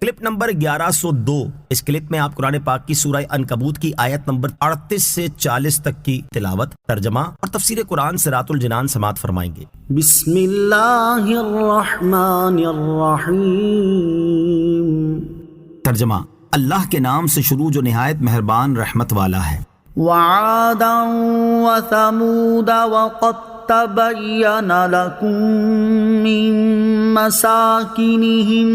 Clip number 1102۔ اس clip میں آپ قرآن پاک کی سورہ عنکبوت کی آیت نمبر 38 سے 40 تک کی تلاوت، ترجمہ اور تفسیر قرآن صراط الجنان سماعت فرمائیں گے۔ بسم اللہ الرحمن الرحیم۔ ترجمہ، اللہ کے نام سے شروع جو نہایت مہربان رحمت والا ہے۔ وعادا وثمود وقد تبین لکم من مساکنہم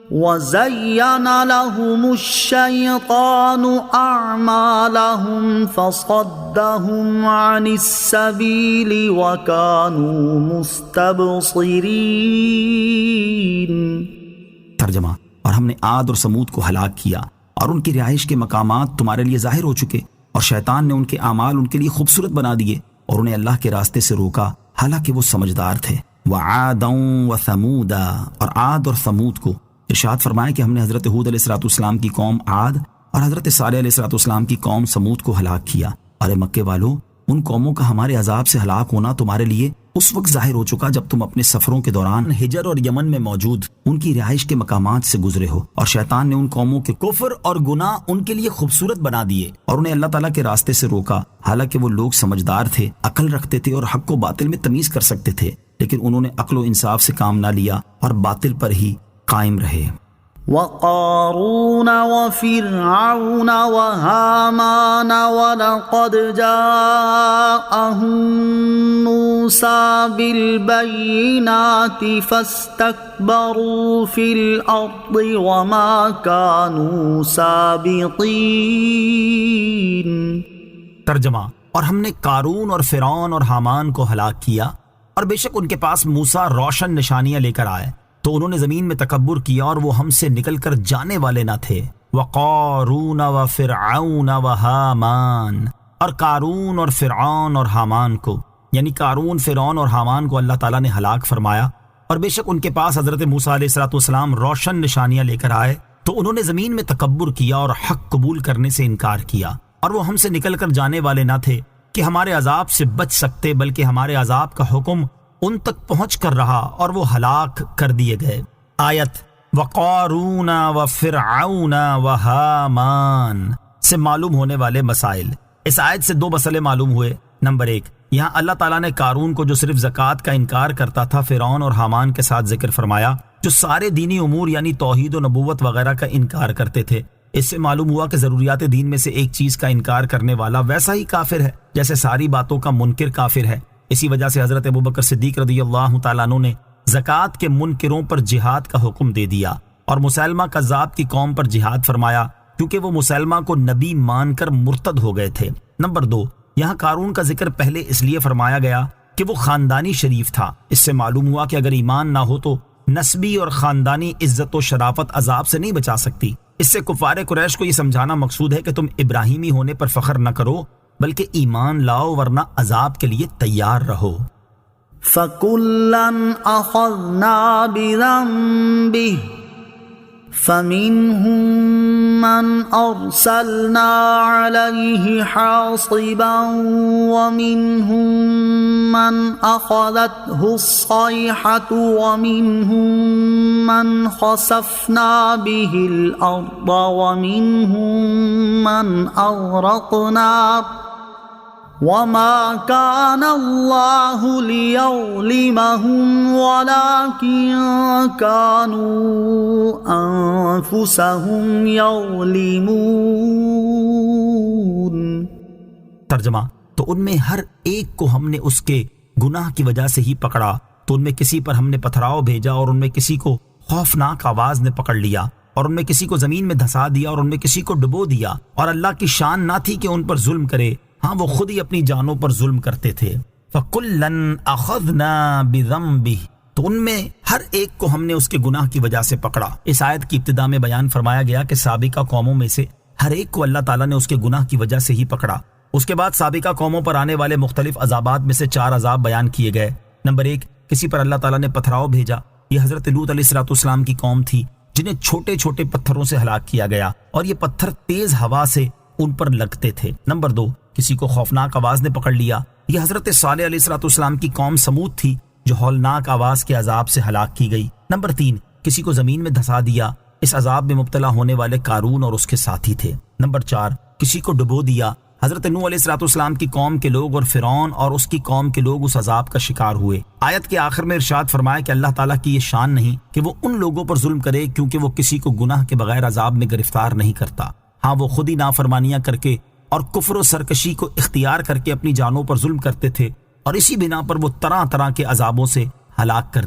وَزَيَّنَ لَهُمُ الشَّيْطَانُ أَعْمَالَهُمْ فَصَدَّهُمْ عَنِ السَّبِيلِ وَكَانُوا مُسْتَبْصِرِينَ۔ ترجمہ، اور ہم نے عاد اور سمود کو ہلاک کیا اور ان کی رہائش کے مقامات تمہارے لیے ظاہر ہو چکے، اور شیطان نے ان کے اعمال ان کے لیے خوبصورت بنا دیے اور انہیں اللہ کے راستے سے روکا، حالانکہ وہ سمجھدار تھے۔ وَعَادًا وَثَمُودًا، اور عاد اور ثمود کو ارشاد فرمایا کہ ہم نے حضرت ہود علیہ السلام کی قوم عاد اور حضرت صالح علیہ السلام کی قوم ثمود کو ہلاک کیا۔ اور اے مکے والو، ان قوموں کا ہمارے عذاب سے ہلاک ہونا تمہارے لیے اس وقت ظاہر ہو چکا جب تم اپنے سفروں کے دوران ہجر اور یمن میں موجود ان کی رہائش کے مقامات سے گزرے ہو، اور شیطان نے ان قوموں کے کفر اور گناہ ان کے لیے خوبصورت بنا دیے اور انہیں اللہ تعالیٰ کے راستے سے روکا، حالانکہ وہ لوگ سمجھدار تھے، عقل رکھتے تھے اور حق کو باطل میں تمیز کر سکتے تھے، لیکن انہوں نے عقل و انصاف سے کام نہ لیا اور باطل پر ہی قائم رہے۔ وقارون وفرعون وهامان ولقد جاءهم موسى بالبينات فاستكبروا في الأرض وما كانوا سابقين۔ ترجمہ، اور ہم نے قارون اور فرعون اور حامان کو ہلاک کیا، اور بے شک ان کے پاس موسیٰ روشن نشانیاں لے کر آئے تو انہوں نے زمین میں تکبر کیا اور وہ ہم سے نکل کر جانے والے نہ تھے۔ وقارون وفرعون وہامان، اور قارون اور فرعون اور حامان کو، یعنی قارون، فرعون اور حامان کو اللہ تعالیٰ نے ہلاک فرمایا، اور بے شک ان کے پاس حضرت موسیٰ علیہ السلام روشن نشانیاں لے کر آئے تو انہوں نے زمین میں تکبر کیا اور حق قبول کرنے سے انکار کیا، اور وہ ہم سے نکل کر جانے والے نہ تھے کہ ہمارے عذاب سے بچ سکتے، بلکہ ہمارے عذاب کا حکم ان تک پہنچ کر رہا اور وہ ہلاک کر دیے گئے۔ آیت وقارون وفرعون وہامان سے معلوم ہونے والے مسائل۔ اس آیت سے دو مسئلے معلوم ہوئے۔ نمبر 1، یہاں اللہ تعالیٰ نے قارون کو جو صرف زکوٰۃ کا انکار کرتا تھا فرعون اور حامان کے ساتھ ذکر فرمایا جو سارے دینی امور یعنی توحید و نبوت وغیرہ کا انکار کرتے تھے۔ اس سے معلوم ہوا کہ ضروریات دین میں سے ایک چیز کا انکار کرنے والا ویسا ہی کافر ہے جیسے ساری باتوں کا منکر کافر ہے۔ اسی وجہ سے حضرت ابوبکر صدیق رضی اللہ تعالیٰ عنہ نے زکوٰۃ کے منکروں پر جہاد کا حکم دے دیا اور مسیلمہ کذاب کی قوم پر جہاد فرمایا کیونکہ وہ مسیلمہ کو نبی مان کر مرتد ہو گئے تھے۔ نمبر 2، یہاں قارون کا ذکر پہلے اس لیے فرمایا گیا کہ وہ خاندانی شریف تھا۔ اس سے معلوم ہوا کہ اگر ایمان نہ ہو تو نسبی اور خاندانی عزت و شرافت عذاب سے نہیں بچا سکتی۔ اس سے کفار قریش کو یہ سمجھانا مقصود ہے کہ تم ابراہیمی ہونے پر فخر نہ کرو بلکہ ایمان لاؤ ورنہ عذاب کے لیے تیار رہو۔ فَكُلًّا أَخَذْنَا بِذَنبِهِ فَمِنْهُمْ مَنْ أَرْسَلْنَا عَلَيْهِ حَاصِبًا وَمِنْهُمْ مَنْ أَخَذَتْهُ الصَّيْحَةُ وَمِنْهُمْ مَنْ خَسَفْنَا بِهِ الْأَرْضَ وَمِنْهُمْ مَنْ أَغْرَقْنَا وَمَا كَانَ اللَّهُ لِيَظْلِمَهُمْ وَلَكِنْ كَانُوا أَنفُسَهُمْ يَظْلِمُونَ۔ ترجمہ، تو ان میں ہر ایک کو ہم نے اس کے گناہ کی وجہ سے ہی پکڑا، تو ان میں کسی پر ہم نے پتھراؤ بھیجا اور ان میں کسی کو خوفناک آواز نے پکڑ لیا اور ان میں کسی کو زمین میں دھسا دیا اور ان میں کسی کو ڈبو دیا، اور اللہ کی شان نہ تھی کہ ان پر ظلم کرے، ہاں وہ خود ہی اپنی جانوں پر ظلم کرتے تھے۔ فَكُلًّا أَخَذْنَا بِذَنبِهِ، تو ان میں ہر ایک کو ہم نے اس کے گناہ کی وجہ سے پکڑا۔ اس آیت کی ابتدا میں بیان فرمایا گیا کہ سابقہ قوموں میں سے ہر ایک کو اللہ تعالیٰ نے اس کے گناہ کی وجہ سے ہی پکڑا۔ اس کے بعد سابقہ قوموں پر آنے والے مختلف عذابات میں سے 4 عذاب بیان کیے گئے۔ نمبر 1، کسی پر اللہ تعالیٰ نے پتھراؤ بھیجا، یہ حضرت لوط علیہ السلام کی قوم تھی جنہیں چھوٹے چھوٹے پتھروں سے ہلاک کیا گیا اور یہ پتھر تیز ہوا سے ان پر لگتے تھے۔ نمبر 2، کسی کو خوفناک آواز نے پکڑ لیا، یہ حضرت صالح علیہ السلام کی قوم سمود تھی جو ہولناک آواز کے عذاب سے ہلاک کی گئی۔ نمبر 3، کسی کو زمین میں دھسا دیا، اس عذاب میں مبتلا ہونے والے قارون اور اس کے ساتھی تھے۔ نمبر 4، کسی کو ڈبو دیا۔ حضرت نوح علیہ السلام کی قوم کے لوگ اور فرعون اور اس کی قوم کے لوگ اس عذاب کا شکار ہوئے۔ آیت کے آخر میں ارشاد فرمایا کہ اللہ تعالیٰ کی یہ شان نہیں کہ وہ ان لوگوں پر ظلم کرے، کیونکہ وہ کسی کو گناہ کے بغیر عذاب میں گرفتار نہیں کرتا۔ ہاں، وہ خود ہی نافرمانیاں کر کے اور کفر و سرکشی کو اختیار کر کے اپنی جانوں پر ظلم کرتے تھے، اور اسی بنا پر وہ طرح طرح کے عذابوں سے ہلاک کر